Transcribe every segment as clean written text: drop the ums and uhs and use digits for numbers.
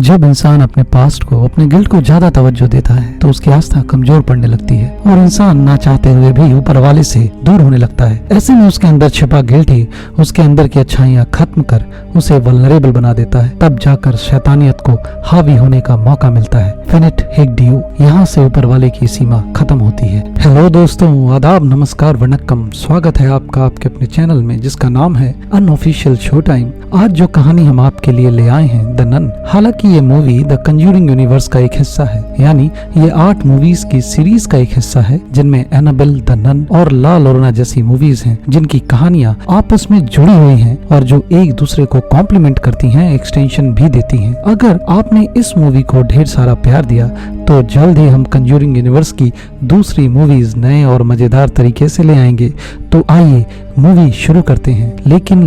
जब इंसान अपने पास्ट को, अपने गिल्ट को ज्यादा तवज्जो देता है तो उसकी आस्था कमजोर पड़ने लगती है और इंसान ना चाहते हुए भी ऊपर वाले से दूर होने लगता है। ऐसे में उसके अंदर छिपा गिल्ट ही उसके अंदर की अच्छाइयाँ खत्म कर उसे वल्नरेबल बना देता है। तब जाकर शैतानियत को हावी होने का मौका मिलता है। फिनिट हिक डियो, यहाँ से ऊपर वाले की सीमा खत्म होती है। हेलो दोस्तों, आदाब, नमस्कार, वनक्कम। स्वागत है आपका आपके अपने चैनल में जिसका नाम है अनऑफिशियल शो टाइम। आज जो कहानी हम आपके लिए ले आए हैं, द नन। हालांकि ये मूवी द कंज्यूरिंग यूनिवर्स का एक हिस्सा है, यानी ये 8 मूवीज की सीरीज का एक हिस्सा है जिनमें एनाबेल, द नन और ला लोरना जैसी मूवीज हैं जिनकी कहानियां आपस में जुड़ी हुई हैं और जो एक दूसरे को कॉम्प्लीमेंट करती हैं, एक्सटेंशन भी देती हैं। अगर आपने इस मूवी को ढेर सारा प्यार दिया तो जल्द ही हम कंज्यूरिंग यूनिवर्स की दूसरी मूवीज नए और मजेदार तरीके से ले आएंगे। तो आइए मूवी शुरू करते हैं। लेकिन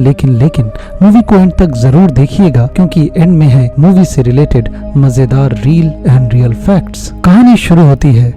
मूवी को एंड तक जरूर देखिएगा क्योंकि एंड में है मूवी से रिलेटेड मजेदार रील एंड रियल फैक्ट्स। कहानी शुरू होती है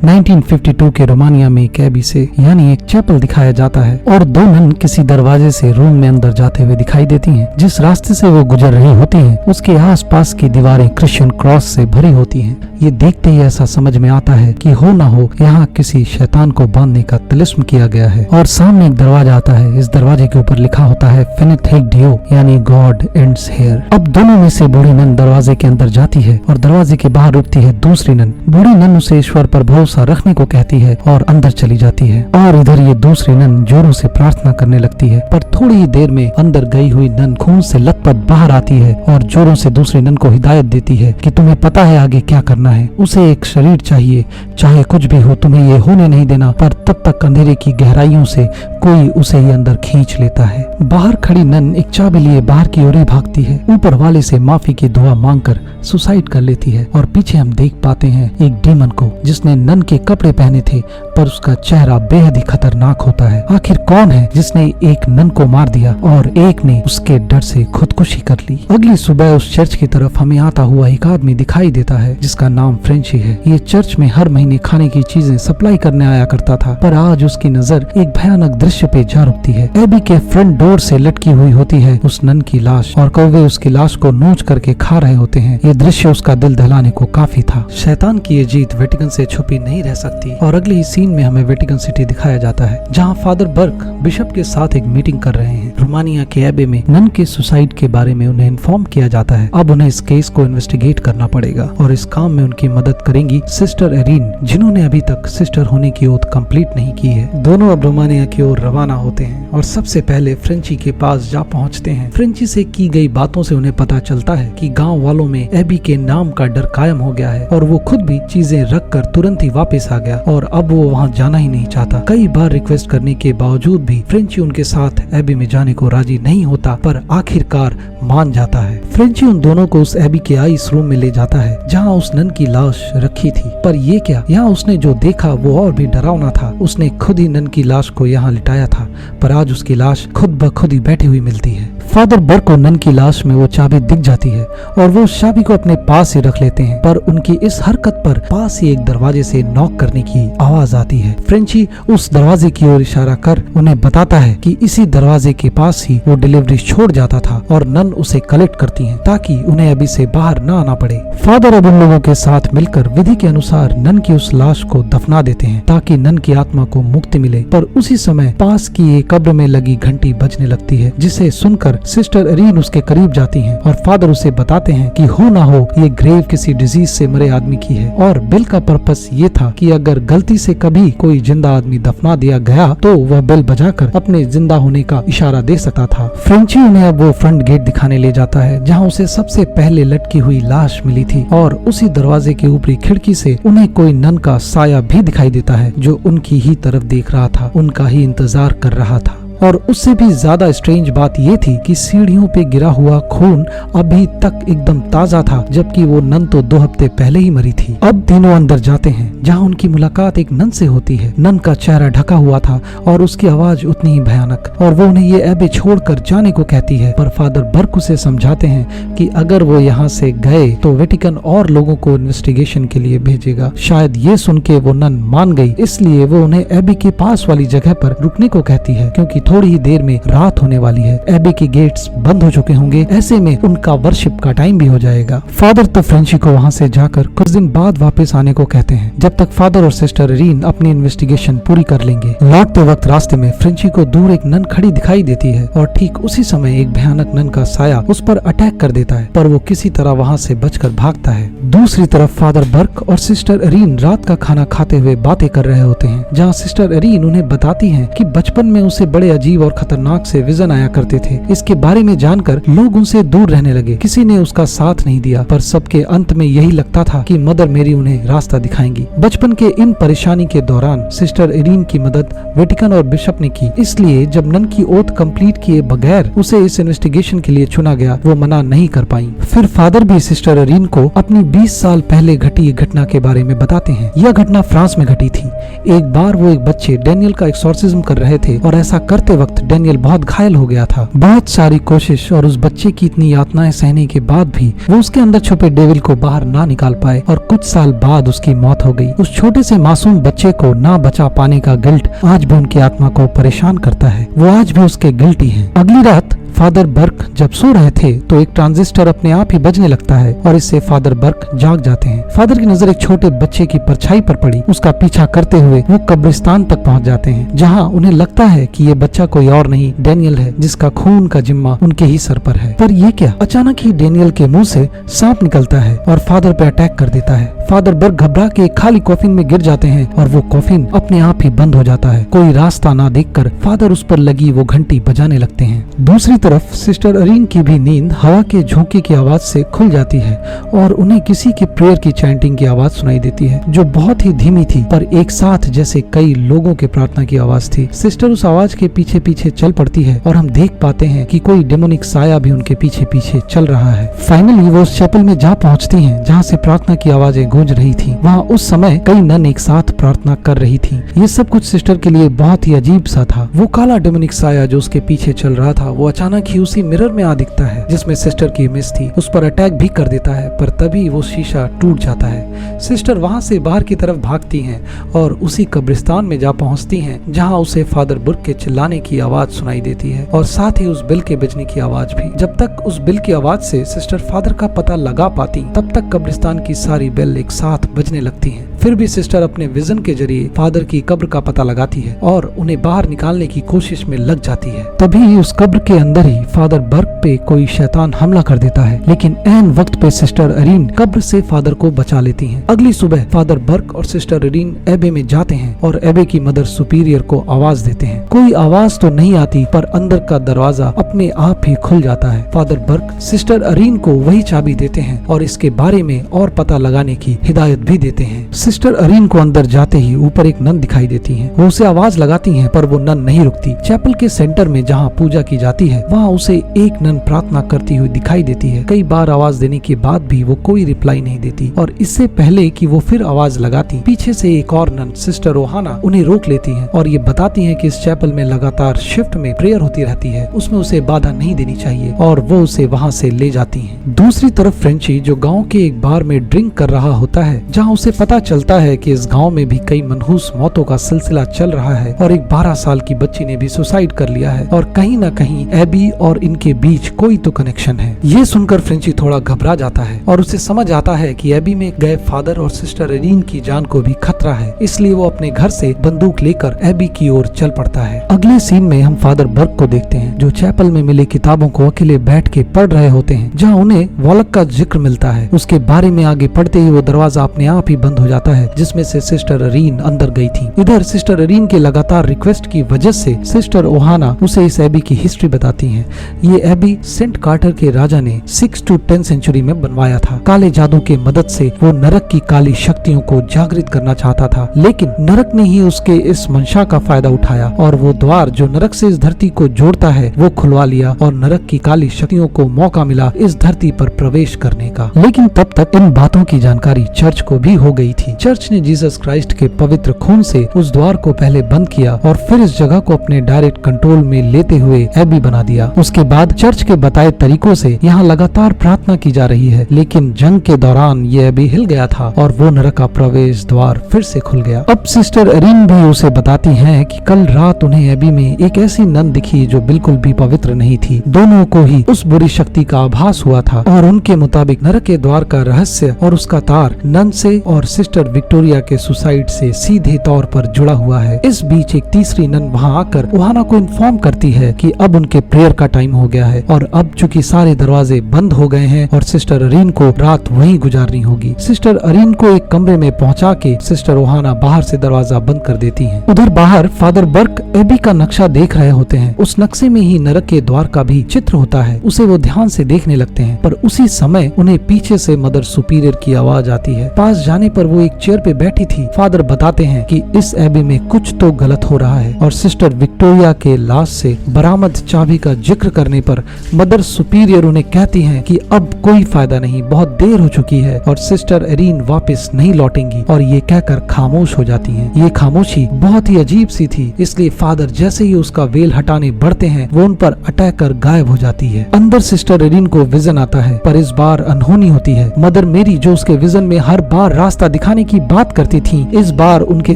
1952 के रोमानिया में एक एबी से, यानी एक चैपल दिखाया जाता है और 2 नन किसी दरवाजे से रूम में अंदर जाते हुए दिखाई देती हैं। जिस रास्ते से वो गुजर रही होती हैं उसके आसपास की दीवारें क्रिश्चियन क्रॉस से भरी होती हैं। ये देखते ही ऐसा समझ में आता है कि हो ना हो यहाँ किसी शैतान को बांधने का तिलिस्म किया गया है। और सामने एक दरवाजा आता है। इस दरवाजे के ऊपर लिखा होता है फिनिट हिक डियो, यानी गॉड एंड्स हियर। अब दोनों में से बूढ़ी नन दरवाजे के अंदर जाती है और दरवाजे के बाहर रुकती है दूसरी नन। बूढ़ी नन उसे ईश्वर पर भरोसा रखने को कहती है और अंदर चली जाती है। और इधर ये दूसरी नन जोरों से प्रार्थना करने लगती है, पर थोड़ी ही देर में अंदर गई हुई नन खून से लथपथ बाहर आती है और जोरों से दूसरी नन को हिदायत देती है कि तुम्हें पता है आगे क्या करना है। उसे एक शरीर चाहिए, चाहे कुछ भी हो, तुम्हें ये होने नहीं देना। पर तब तक अंधेरे की गहराइयों से कोई उसे ही अंदर खींच लेता है। बाहर खड़ी नन एक चाबी लिए बाहर की ओर ही भागती है। ऊपर वाले से माफी की दुआ मांगकर सुसाइड कर लेती है और पीछे हम देख पाते हैं एक डीमन को जिसने नन के कपड़े पहने थे पर उसका चेहरा बेहद ही खतरनाक होता है। आखिर कौन है जिसने एक नन को मार दिया और एक ने उसके डर से खुदकुशी कर ली। अगली सुबह उस चर्च की तरफ हमें आता हुआ एक आदमी दिखाई देता है जिसका नाम फ्रेंची है। ये चर्च में हर महीने खाने की चीजें सप्लाई करने आया करता था, पर आज उसकी नजर एक भयानक दृश्य पे जा रुकती है। एबी के फ्रंट डोर से लटकी हुई होती है उस नन की लाश और कौवे उसकी लाश को नोच करके खा रहे होते हैं। ये दृश्य उसका दिल दहलाने को काफी था। शैतान की ये जीत वेटिकन से छुपी नहीं रह सकती और अगले ही सीन में हमें वेटिकन सिटी दिखाया जाता है जहाँ फादर बर्क बिशप के साथ एक मीटिंग कर रहे हैं। रोमानिया के एबे में नन के सुसाइड के बारे में उन्हें इन्फॉर्म किया जाता है। अब उन्हें इस केस को इन्वेस्टिगेट करना पड़ेगा और इस काम में उनकी मदद करेंगी सिस्टर एरिन, जिन्होंने अभी तक सिस्टर होने की ओथ कंप्लीट नहीं की है। दोनों अब रोमानिया की ओर रवाना होते हैं और सबसे पहले फ्रेंची के पास जा पहुंचते हैं। फ्रेंची से की गई बातों से उन्हें पता चलता है कि गाँव वालों में एबी के नाम का डर कायम हो गया है और वो खुद भी चीजें रख कर तुरंत ही वापस आ गया और अब वो वहाँ जाना ही नहीं चाहता। कई बार रिक्वेस्ट करने के बावजूद भी फ्रेंची उनके साथ एबी में जाने को राजी नहीं होता, पर आखिरकार मान जाता है। फ्रेंची उन दोनों को उस एबी के आइस रूम में ले जाता है जहाँ उस नन की लाश रखी थी। पर ये क्या, यहाँ उसने जो देखा वो और भी डरावना था। उसने खुद ही नन की लाश को यहाँ लिटाया था, पर आज उसकी लाश खुद ब खुद ही बैठी हुई मिलती है। फादर बर्क को नन की लाश में वो चाबी दिख जाती है और वो उस चाबी को अपने पास ही रख लेते हैं, पर उनकी इस हरकत पर पास ही एक दरवाजे से नॉक करने की आवाज आती है। फ्रेंची उस दरवाजे की ओर इशारा कर उन्हें बताता है कि इसी दरवाजे के पास ही वो डिलीवरी छोड़ जाता था और नन उसे कलेक्ट करती हैं ताकि उन्हें अभी से बाहर न आना पड़े। फादर अब उन लोगों के साथ मिलकर विधि के अनुसार नन की उस लाश को दफना देते हैं ताकि नन की आत्मा को मुक्ति मिले। पर उसी समय पास की एक कब्र में लगी घंटी बजने लगती है जिसे सुनकर सिस्टर एरिन उसके करीब जाती हैं और फादर उसे बताते हैं कि हो ना हो ये ग्रेव किसी डिजीज से मरे आदमी की है और बिल का पर्पस ये था कि अगर गलती से कभी कोई जिंदा आदमी दफना दिया गया तो वह बेल बजाकर अपने जिंदा होने का इशारा दे सकता था। फ्रेंची उन्हें अब वो फ्रंट गेट दिखाने ले जाता है जहाँ उसे सबसे पहले लटकी हुई लाश मिली थी और उसी दरवाजे के ऊपरी खिड़की से उन्हें कोई नन का साया भी दिखाई देता है जो उनकी ही तरफ देख रहा था, उनका ही इंतजार कर रहा था। और उससे भी ज्यादा स्ट्रेंज बात ये थी कि सीढ़ियों पे गिरा हुआ खून अभी तक एकदम ताजा था, जबकि वो नन तो 2 हफ्ते पहले ही मरी थी। अब तीनों अंदर जाते हैं जहाँ उनकी मुलाकात एक नन से होती है। नन का चेहरा ढका हुआ था और उसकी आवाज उतनी ही भयानक, और वो उन्हें ये एबे छोड़कर जाने को कहती है। पर फादर बर्क उसे समझाते हैं कि अगर वो यहाँ से गए तो वेटिकन और लोगों को इन्वेस्टिगेशन के लिए भेजेगा। शायद ये सुन के वो नन मान गई, इसलिए वो उन्हें एबी के पास वाली जगह पर रुकने को कहती है क्योंकि थोड़ी ही देर में रात होने वाली है, एबी के गेट्स बंद हो चुके होंगे, ऐसे में उनका वर्शिप का टाइम भी हो जाएगा। फादर तो फ्रेंची को वहाँ से जाकर कुछ दिन बाद वापस आने को कहते हैं, जब तक फादर और सिस्टर इरीन अपनी इन्वेस्टिगेशन पूरी कर लेंगे। लौटते वक्त रास्ते में फ्रेंची को दूर एक नन खड़ी दिखाई देती है और ठीक उसी समय एक भयानक नन का साया उस पर अटैक कर देता है, पर वो किसी तरह वहाँ से बचकर भागता है। दूसरी तरफ फादर बर्क और सिस्टर इरीन रात का खाना खाते हुए बातें कर रहे होते हैं, जहाँ सिस्टर इरीन उन्हें बताती हैं कि बचपन में उसे बड़े अजीब और खतरनाक से विजन आया करते थे। इसके बारे में जानकर लोग उनसे दूर रहने लगे, किसी ने उसका साथ नहीं दिया, पर सबके अंत में यही लगता था कि मदर मेरी उन्हें रास्ता दिखाएंगी। बचपन के इन परेशानी के दौरान सिस्टर इरीन की मदद वेटिकन और बिशप ने की, इसलिए जब नन की ओथ कंप्लीट किए बगैर उसे इस इन्वेस्टिगेशन के लिए चुना गया, वो मना नहीं कर पाई। फिर फादर भी सिस्टर इरीन को अपनी 20 साल पहले घटी एक घटना के बारे में बताते हैं। यह घटना फ्रांस में घटी थी। एक बार वो एक बच्चे डेनियल का एक्सोर्सिज्म कर रहे थे और ऐसा करते वक्त डेनियल बहुत घायल हो गया था। बहुत सारी कोशिश और उस बच्चे की इतनी यातनाएं सहने के बाद भी वो उसके अंदर छुपे डेविल को बाहर ना निकाल पाए और कुछ साल बाद उसकी मौत हो गई। उस छोटे से मासूम बच्चे को ना बचा पाने का गिल्ट आज भी उनकी आत्मा को परेशान करता है। वो आज भी उसके गिल्टी हैं। अगली रात फादर बर्क जब सो रहे थे तो एक ट्रांजिस्टर अपने आप ही बजने लगता है और इससे फादर बर्क जाग जाते हैं। फादर की नजर एक छोटे बच्चे की परछाई पर पड़ी। उसका पीछा करते हुए वो कब्रिस्तान तक पहुंच जाते हैं, जहां उन्हें लगता है कि ये बच्चा कोई और नहीं डेनियल है, जिसका खून का जिम्मा उनके ही सर पर है। पर ये क्या, अचानक ही डेनियल के मुंह से सांप निकलता है और फादर पे अटैक कर देता है। फादर बर्क घबरा के एक खाली कॉफिन में गिर जाते हैं और वो कॉफिन अपने आप ही बंद हो जाता है। कोई रास्ता ना देखकर फादर उस पर लगी वो घंटी बजाने लगते हैं। दूसरी तरफ सिस्टर इरीन की भी नींद हवा के झोंके की आवाज से खुल जाती है और उन्हें किसी के प्रेयर की चैंटिंग की आवाज सुनाई देती है, जो बहुत ही धीमी थी पर एक साथ जैसे कई लोगों के प्रार्थना की आवाज थी। सिस्टर उस आवाज के पीछे पीछे चल पड़ती है और हम देख पाते हैं कि कोई डेमोनिक साया भी उनके पीछे पीछे चल रहा है। फाइनली वो उस चैपल में जा पहुंचती हैं जहां से प्रार्थना की आवाजें गूंज रही थी। वहाँ उस समय कई नन एक साथ प्रार्थना कर रही थी। ये सब कुछ सिस्टर के लिए बहुत ही अजीब सा था। वो काला डेमोनिक साया जो उसके पीछे चल रहा था वो अचानक ही उसी मिरर में आ दिखता है जिसमें सिस्टर की इमेज थी। उस पर अटैक भी कर देता है, पर तभी वो शीशा टूट जाता है। सिस्टर वहाँ से बाहर की तरफ भागती हैं और उसी कब्रिस्तान में जा पहुँचती हैं जहाँ उसे फादर बुर्क के चिल्लाने की आवाज सुनाई देती है और साथ ही उस बिल के बजने की आवाज भी। जब तक उस बिल की आवाज से सिस्टर फादर का पता लगा पाती, तब तक कब्रिस्तान की सारी बेल एक साथ बजने लगती हैं। फिर भी सिस्टर अपने विजन के जरिए फादर की कब्र का पता लगाती है और उन्हें बाहर निकालने की कोशिश में लग जाती है। तभी उस कब्र के अंदर ही फादर बर्क पे कोई शैतान हमला कर देता है, लेकिन ऐन वक्त पे सिस्टर इरीन कब्र से फादर को बचा लेती हैं। अगली सुबह फादर बर्क और सिस्टर इरीन एबे में जाते हैं और एबे की मदर सुपीरियर को आवाज देते हैं। कोई आवाज तो नहीं आती, पर अंदर का दरवाजा अपने आप ही खुल जाता है। फादर बर्क सिस्टर इरीन को वही चाबी देते हैं और इसके बारे में और पता लगाने की हिदायत भी देते हैं। सिस्टर इरीन को अंदर जाते ही ऊपर एक नन दिखाई देती है। वो उसे आवाज लगाती है, पर वो नन नहीं रुकती। चैपल के सेंटर में जहाँ पूजा की जाती है वहाँ उसे एक नन प्रार्थना करती हुई दिखाई देती है। कई बार आवाज देने के बाद भी वो कोई रिप्लाई नहीं देती और इससे पहले कि वो फिर आवाज लगाती, पीछे से एक और नन सिस्टर ओहाना उन्हें रोक लेती है और ये बताती है कि इस चैपल में लगातार शिफ्ट में प्रेयर होती रहती है, उसमें उसे बाधा नहीं देनी चाहिए और वो उसे वहाँ से ले जाती है। दूसरी तरफ फ्रेंची जो गाँव के एक बार में ड्रिंक कर रहा होता है, जहाँ उसे पता चलता है कि इस गांव में भी कई मनहूस मौतों का सिलसिला चल रहा है और एक 12 साल की बच्ची ने भी सुसाइड कर लिया है और कहीं न कहीं एबी और इनके बीच कोई तो कनेक्शन है। ये सुनकर फ्रेंची थोड़ा घबरा जाता है और उसे समझ आता है कि एबी में गए फादर और सिस्टर इरीन की जान को भी खतरा है, इसलिए वो अपने घर से बंदूक लेकर एबी की ओर चल पड़ता है। अगले सीन में हम फादर बर्क को देखते हैं जो चैपल में मिली किताबों को अकेले बैठ के पढ़ रहे होते हैं, जहाँ उन्हें वॉलक का जिक्र मिलता है। उसके बारे में आगे पढ़ते ही वो दरवाजा अपने आप ही बंद हो जाता है जिसमें से सिस्टर इरीन अंदर गई थी। इधर सिस्टर इरीन के लगातार रिक्वेस्ट की वजह से सिस्टर ओहाना उसे इस एबी की हिस्ट्री बताती हैं। ये एबी सेंट कार्टर के राजा ने 6 to 10 सेंचुरी में बनवाया था। काले जादू के मदद से वो नरक की काली शक्तियों को जागृत करना चाहता था, लेकिन नरक ने ही उसके इस मंशा का फायदा उठाया और वो द्वार जो नरक से इस धरती को जोड़ता है वो खुलवा लिया और नरक की काली शक्तियों को मौका मिला इस धरती पर प्रवेश करने का। लेकिन तब तक इन बातों की जानकारी चर्च को भी हो गई थी। चर्च ने जीसस क्राइस्ट के पवित्र खून से उस द्वार को पहले बंद किया और फिर इस जगह को अपने डायरेक्ट कंट्रोल में लेते हुए एबी बना दिया। लिया। उसके बाद चर्च के बताए तरीकों से यहाँ लगातार प्रार्थना की जा रही है, लेकिन जंग के दौरान ये एबी हिल गया था और वो नरक का प्रवेश द्वार फिर से खुल गया। अब सिस्टर एरिन भी उसे बताती हैं कि कल रात उन्हें एबी में एक ऐसी नन दिखी जो बिल्कुल भी पवित्र नहीं थी। दोनों को ही उस बुरी शक्ति का आभास हुआ था और उनके मुताबिक नरक के द्वार का रहस्य और उसका तार नन से और सिस्टर विक्टोरिया के सुसाइड से सीधे तौर पर जुड़ा हुआ है। इस बीच एक तीसरी नन वहाँ आकर ओहाना को इन्फॉर्म करती है कि अब उनके प्रेयर का टाइम हो गया है और अब चूंकि सारे दरवाजे बंद हो गए हैं और सिस्टर अरीन को रात वहीं गुजारनी होगी। सिस्टर अरीन को एक कमरे में पहुंचा के सिस्टर ओहाना बाहर से दरवाजा बंद कर देती हैं। उधर बाहर फादर बर्क एबी का नक्शा देख रहे होते हैं। उस नक्शे में ही नरक के द्वार का भी चित्र होता है। उसे वो ध्यान से देखने लगते हैं, पर उसी समय उन्हें पीछे से मदर सुपीरियर की आवाज आती है। पास जाने पर वो एक चेयर पे बैठी थी। फादर बताते हैं कि इस एबी में कुछ तो गलत हो रहा है और सिस्टर विक्टोरिया के लाश से बरामद चाबी का जिक्र करने पर मदर सुपीरियर उन्हें कहती हैं कि अब कोई फायदा नहीं, बहुत देर हो चुकी है और सिस्टर एरिन वापस नहीं लौटेंगी, और ये कहकर खामोश हो जाती हैं। ये खामोशी बहुत ही अजीब सी थी, इसलिए फादर जैसे ही उसका वेल हटाने बढ़ते हैं वो उन पर अटैक कर गायब हो जाती है। अंदर सिस्टर एरिन को विजन आता है, पर इस बार अनहोनी होती है। मदर मेरी जो उसके विजन में हर बार रास्ता दिखाने की बात करती थी, इस बार उनके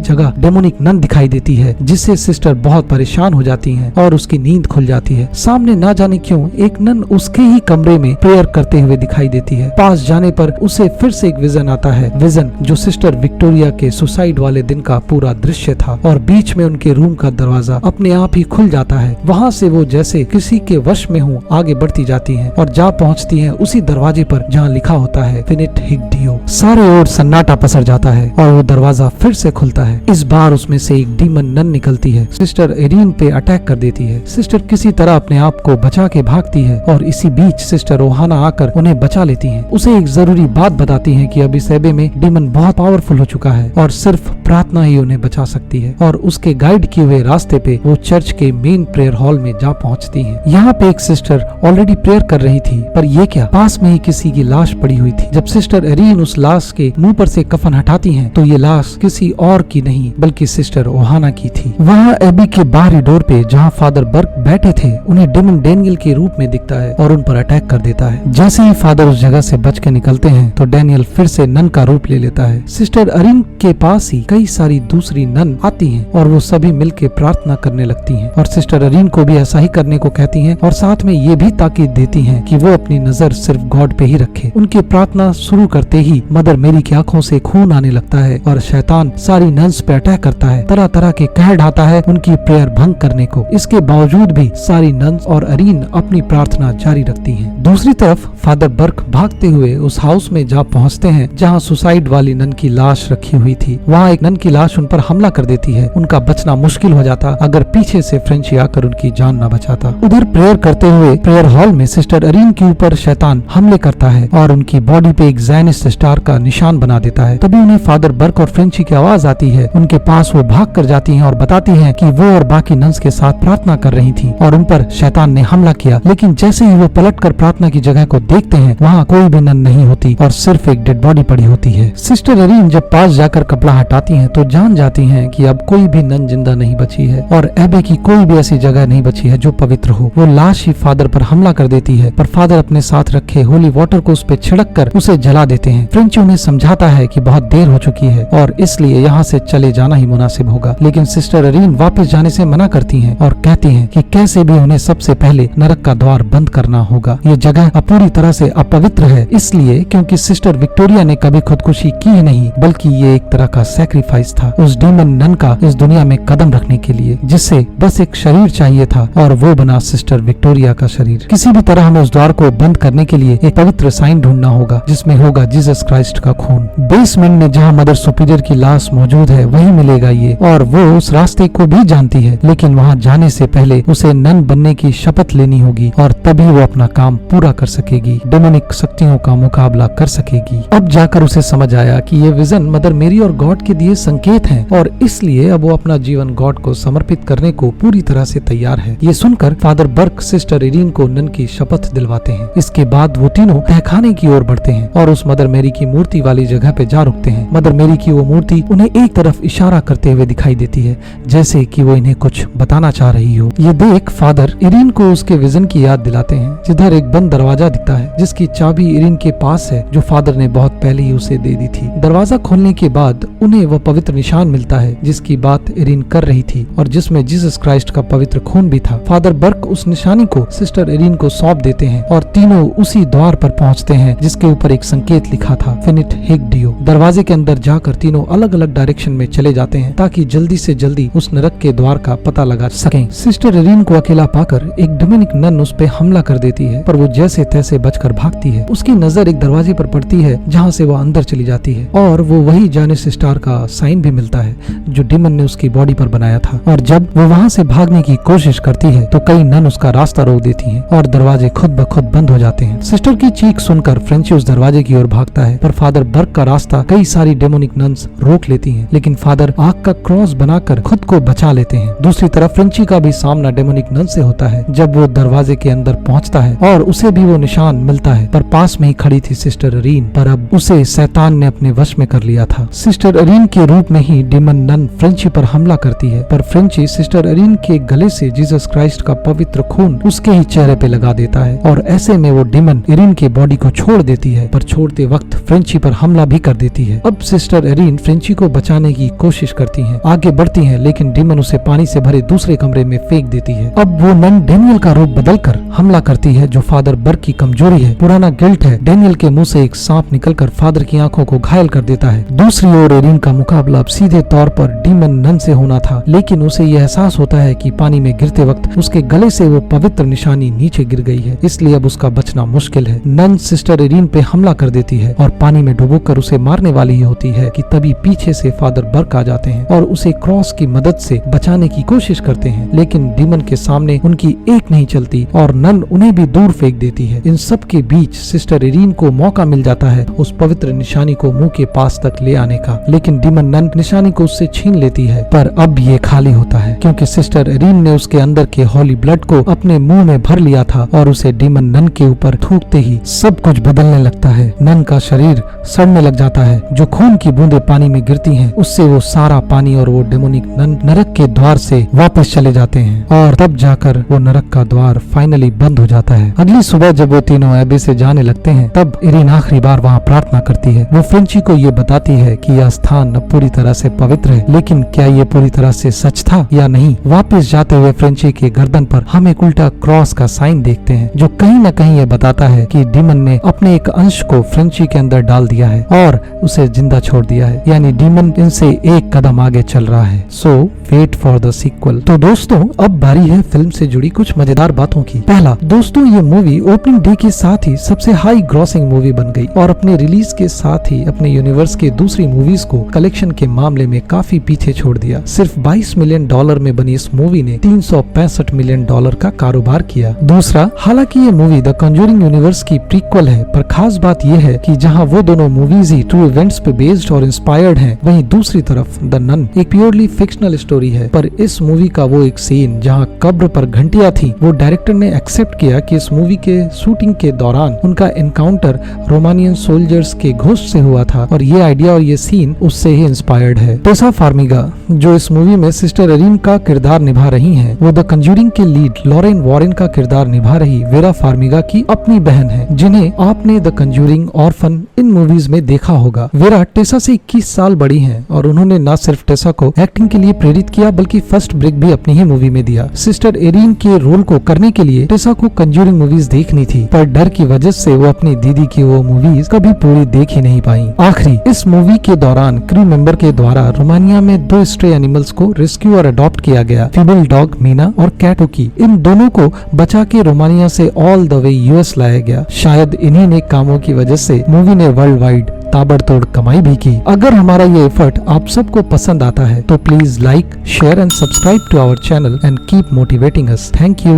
जगह डेमोनिक नन दिखाई देती है, जिससे सिस्टर बहुत परेशान हो जाती हैं और उसकी नींद खुल जाती है। सामने ना जाने क्यों एक नन उसके ही कमरे में प्रेयर करते हुए दिखाई देती है। पास जाने पर उसे फिर से एक विजन आता है, विजन जो सिस्टर विक्टोरिया के सुसाइड वाले दिन का पूरा दृश्य था, और बीच में उनके रूम का दरवाजा अपने आप ही खुल जाता है। वहाँ से वो जैसे किसी के वश में हो आगे बढ़ती जाती हैं और जा पहुँचती हैं उसी दरवाजे पर जहाँ लिखा होता है फिनिट हिक डियो। सारे ओर सन्नाटा पसर जाता है और वो दरवाजा फिर से खुलता है। इस बार उसमें से एक डीमन नन निकलती है, सिस्टर एरिन पे अटैक कर देती है। सिस्टर किसी तरह अपने आप को बचा के भागती है और इसी बीच सिस्टर ओहाना आकर उन्हें बचा लेती हैं। उसे एक जरूरी बात बताती हैं कि अब इस एबे में डीमन बहुत पावरफुल हो चुका है और सिर्फ प्रार्थना ही उन्हें बचा सकती है, और उसके गाइड किए हुए रास्ते पे वो चर्च के मेन प्रेयर हॉल में जा पहुंचती हैं। यहाँ पे एक सिस्टर ऑलरेडी प्रेयर कर रही थी, पर ये क्या, पास में ही किसी की लाश पड़ी हुई थी। जब सिस्टर एरिन उस लाश के मुंह पर से कफन हटाती हैं तो ये लाश किसी और की नहीं बल्कि सिस्टर ओहाना की थी। वहाँ एबी के बाहरी डोर पे जहाँ फादर बर्क बैठे थे उन्हें डेमन डेनियल के रूप में दिखता है और उन पर अटैक कर देता है। जैसे ही फादर उस जगह से बच के निकलते हैं तो डेनियल फिर से नन का रूप ले लेता है। सिस्टर अरिन के पास ही कई सारी दूसरी नन आती हैं और वो सभी मिलके प्रार्थना करने लगती हैं और सिस्टर अरिन को भी ऐसा ही करने को कहती हैं और साथ में ये भी ताकीद देती हैं कि वो अपनी नजर सिर्फ गॉड पे ही रखे। उनकी प्रार्थना शुरू करते ही मदर मेरी की आंखों से खून आने लगता है और शैतान सारी नन्स पे अटैक करता है, तरह तरह के कह ढाता है उनकी प्रेयर भंग करने को। इसके बावजूद भी सारी नन्स और अरीन अपनी प्रार्थना जारी रखती हैं। दूसरी तरफ फादर बर्क भागते हुए उस हाउस में जा पहुंचते हैं जहां सुसाइड वाली नन की लाश रखी हुई थी। वहां एक नन की लाश उन पर हमला कर देती है। उनका बचना मुश्किल हो जाता अगर पीछे से फ्रेंची आकर उनकी जान न बचाता। उधर प्रेयर करते हुए प्रेयर हॉल में सिस्टर अरीन के ऊपर शैतान हमले करता है और उनकी बॉडी पे एक ज़ायनिस्ट स्टार का निशान बना देता है। तभी उन्हें फादर बर्क और फ्रेंची की आवाज आती है। उनके पास वो भाग कर जाती हैं और बताती हैं कि वो और बाकी नन्स के साथ प्रार्थना कर रही थी और उन पर शैतान ने हमला किया। लेकिन जैसे ही वो पलटकर प्रार्थना की जगह को देखते हैं वहाँ कोई भी नन नहीं होती और सिर्फ एक डेड बॉडी पड़ी होती है। सिस्टर एरिन जब पास जाकर कपड़ा हटाती हैं तो जान जाती हैं कि अब कोई भी नन जिंदा नहीं बची है और एबे की कोई भी ऐसी जगह नहीं बची है जो पवित्र हो। वो लाश ही फादर पर हमला कर देती है, पर फादर अपने साथ रखे होली वाटर को उस पे छिड़क कर उसे जला देते हैं। फ्रेंची उन्हें समझाता है कि बहुत देर हो चुकी है और इसलिए यहाँ से चले जाना ही मुनासिब होगा, लेकिन सिस्टर एरिन वापस जाने से मना करती हैं और कहती हैं कि कैसे भी उन्हें सबसे पहले नरक का द्वार बंद करना होगा। ये जगह पूरी तरह से अपवित्र है, इसलिए क्योंकि सिस्टर विक्टोरिया ने कभी खुदकुशी की ही नहीं, बल्कि ये एक तरह का सैक्रिफाइस था उस डीमन नन का इस दुनिया में कदम रखने के लिए, जिससे बस एक शरीर चाहिए था और वो बना सिस्टर विक्टोरिया का शरीर। किसी भी तरह हमें उस द्वार को बंद करने के लिए एक पवित्र साइन ढूंढना होगा जिसमें होगा जीसस क्राइस्ट का खून। बेसमेंट में जहाँ मदर सुपीरियर की लाश मौजूद है वही मिलेगा ये, और वो उस रास्ते को भी जानती है, लेकिन वहाँ जाने से पहले उसे नन बनने की शपथ लेनी होगी और तभी वो अपना काम पूरा कर सकेगी, डेमोनिक शक्तियों का मुकाबला कर सकेगी। अब जाकर उसे समझ आया कि ये विजन मदर मेरी और गॉड के दिए संकेत हैं और इसलिए अब वो अपना जीवन गॉड को समर्पित करने को पूरी तरह से तैयार है। ये सुनकर फादर बर्क सिस्टर एरिन को नन की शपथ दिलवाते हैं। इसके बाद वो तीनों तहखाने की ओर बढ़ते हैं और उस मदर मेरी की मूर्ति वाली जगह पे जा रुकते हैं। मदर मेरी की वो मूर्ति उन्हें एक तरफ इशारा करते हुए दिखाई देती है, जैसे कि वो इन्हें कुछ बताना चाह रही हो। ये देख फादर इरीन को उसके विजन की याद दिलाते हैं, जिधर एक बंद दरवाजा दिखता है जिसकी चाबी इरीन के पास है, जो फादर ने बहुत पहले ही उसे दे दी थी। दरवाजा खोलने के बाद उन्हें वह पवित्र निशान मिलता है जिसकी बात इरीन कर रही थी और जिसमें जीसस क्राइस्ट का पवित्र खून भी था। फादर बर्क उस निशानी को सिस्टर इरीन को सौंप देते हैं और तीनों उसी द्वार पर पहुंचते हैं जिसके ऊपर एक संकेत लिखा था, फिनिट हिक डियो। दरवाजे के अंदर जाकर तीनों अलग अलग डायरेक्शन में चले जाते हैं ताकि जल्दी से जल्दी उस नरक के द्वार का पता लगा सकें। सिस्टर इरीन को अकेला पाकर एक डिमोनिक नन उस पे हमला कर देती है, पर वो जैसे तैसे बचकर भागती है। उसकी नजर एक दरवाजे पर पड़ती है जहाँ से वो अंदर चली जाती है और वो वही जानिस स्टार का साइन भी मिलता है जो डिमन ने उसकी बॉडी पर बनाया था। और जब वो वहाँ से भागने की कोशिश करती है तो कई नन उसका रास्ता रोक देती हैं और दरवाजे खुद ब खुद बंद हो जाते हैं। सिस्टर की चीख सुनकर फ्रेंची उस दरवाजे की ओर भागता है, पर फादर बर्क का रास्ता कई सारी डेमोनिक नन्स रोक लेती हैं, लेकिन फादर आग का क्रॉस बनाकर खुद को बचा लेते हैं। दूसरी तरफ फ्रेंची का भी सामना डेमोनिक नन से होता है जब वो दरवाजे के अंदर पहुंचता है और उसे भी वो निशान मिलता है, पर पास में ही खड़ी थी सिस्टर इरीन, पर अब उसे शैतान ने अपने वश में कर लिया था। सिस्टर इरीन के रूप में ही डिमन नन फ्रेंची पर हमला करती है, पर फ्रेंची सिस्टर इरीन के गले से जीसस क्राइस्ट का पवित्र खून उसके ही चेहरे पे लगा देता है और ऐसे में वो डिमन इरीन के बॉडी को छोड़ देती है, पर छोड़ते वक्त फ्रेंची पर हमला भी कर देती है। अब सिस्टर इरीन फ्रेंची को बचाने की कोशिश करती है, आगे बढ़ती है, लेकिन डिमन उसे पानी से भरे दूसरे कमरे में फेंक देती है। अब वो नन डेनियल का रूप बदलकर हमला करती है जो फादर बर्क की कमजोरी है, पुराना गिल्ट है। डेनियल के मुंह से एक सांप निकलकर फादर की आंखों को घायल कर देता है। दूसरी ओर इरीन का मुकाबला अब सीधे तौर पर डीमन नन से होना था, लेकिन उसे यह एहसास होता है कि पानी में गिरते वक्त उसके गले से वो पवित्र निशानी नीचे गिर गई है, इसलिए अब उसका बचना मुश्किल है। नन सिस्टर इरीन पे हमला कर देती है और पानी में डुबोकर उसे मारने वाली ही होती है कि तभी पीछे से फादर बर्क आ जाते हैं और उसे क्रॉस की मदद से बचाने की कोशिश करते हैं, लेकिन डीमन के सामने उनकी एक नहीं चलती और नन उन्हें भी दूर फेंक देती है। इन सब के बीच सिस्टर इरीन को मौका मिल जाता है उस पवित्र निशानी को मुंह के पास तक ले आने का, लेकिन डीमन नन निशानी को उससे छीन लेती है। पर अब ये खाली होता है क्योंकि सिस्टर इरीन ने उसके अंदर के हॉली ब्लड को अपने मुंह में भर लिया था और उसे डीमन नन के ऊपर थूकते ही सब कुछ बदलने लगता है। नन का शरीर सड़ने लग जाता है, जो खून की बूंदें पानी में गिरती हैं उससे वो सारा पानी और वो डेमोनिक नन नरक के द्वार से वापस चले जाते हैं और तब जाकर वो नरक का द्वार फाइनली बंद हो जाता है। अगली सुबह जब वो तीनों एबे से जाने लगते हैं तब इरीन आखिरी बार वहाँ प्रार्थना करती है। वो फ्रेंची को ये बताती है कि यह स्थान अब पूरी तरह से पवित्र है, लेकिन क्या ये पूरी तरह से सच था या नहीं। वापस जाते हुए फ्रेंची के गर्दन पर हम एक उल्टा क्रॉस का साइन देखते हैं जो कहीं न कहीं ये बताता है कि डीमन ने अपने एक अंश को फ्रेंची के अंदर डाल दिया है और उसे जिंदा छोड़ दिया है, यानी डीमन इनसे एक कदम आगे चल रहा है। सो वेट फॉर द सीक्वल। तो दोस्तों अब बारी है फिल्म से जुड़ी कुछ मजेदार बातों की। पहला, दोस्तों ये मूवी ओपनिंग डे के साथ ही सबसे हाई ग्रॉसिंग मूवी बन गई और अपने रिलीज के साथ ही अपने यूनिवर्स के दूसरी मूवीज को कलेक्शन के मामले में काफी पीछे छोड़ दिया। सिर्फ $22 मिलियन में बनी इस मूवी ने $365 मिलियन का कारोबार किया। दूसरा, हालांकि ये मूवी द कंजूरिंग यूनिवर्स की प्रीक्वल है, पर खास बात यह है कि जहां वो दोनों मूवीज ही ट्रू इवेंट्स पे बेस्ड और इंस्पायर्ड हैं, वहीं दूसरी तरफ द नन एक प्योरली फिक्शनल स्टोरी है। पर इस मूवी का वो एक सीन जहां कब्र पर घंटियां थी, वो डायरेक्टर ने एक्सेप्ट किया कि इस मूवी के शूटिंग के दौरान उनका एनकाउंटर रोमानियन सोल्जर्स के घोस्ट से हुआ था और ये आइडिया और ये सीन उससे ही इंस्पायर्ड है। टेसा फार्मिगा जो इस मूवी में सिस्टर इरीन का किरदार निभा रही हैं, वो द कंजूरिंग के लीड लॉरेन वॉरेन का किरदार निभा रही वेरा फार्मिगा की अपनी बहन है, जिन्हें आपने the Conjuring, orphan in movies में देखा होगा। वेरा टेसा से 21 साल बड़ी हैं और उन्होंने न सिर्फ टेसा को एक्टिंग के लिए प्रेरित किया बल्कि फर्स्ट ब्रेक भी अपनी ही मूवी में दिया। सिस्टर इरीन के रोल को करने के लिए टेसा को कंजूरिंग मूवीज देखनी थी, पर डर की वजह से वो अपनी दीदी की वो मूवीज कभी पूरी देख ही नहीं पाई। आखिरी, इस मूवी के दौरान क्रू मेंबर के द्वारा रोमानिया में 2 स्ट्रे एनिमल्स को रेस्क्यू और अडॉप्ट किया गया, फीमेल डॉग मीना और कैट ओकी। इन दोनों को बचा के रोमानिया से ऑल द वे यूएस लाया गया। शायद इन्हीं नेक कामों की वजह से मूवी ने वर्ल्ड वाइड ताबड़तोड़ कमाई भी की। अगर हमारा ये एफर्ट आप सबको पसंद आता है तो please like, share and subscribe to our channel and keep motivating us. Thank you.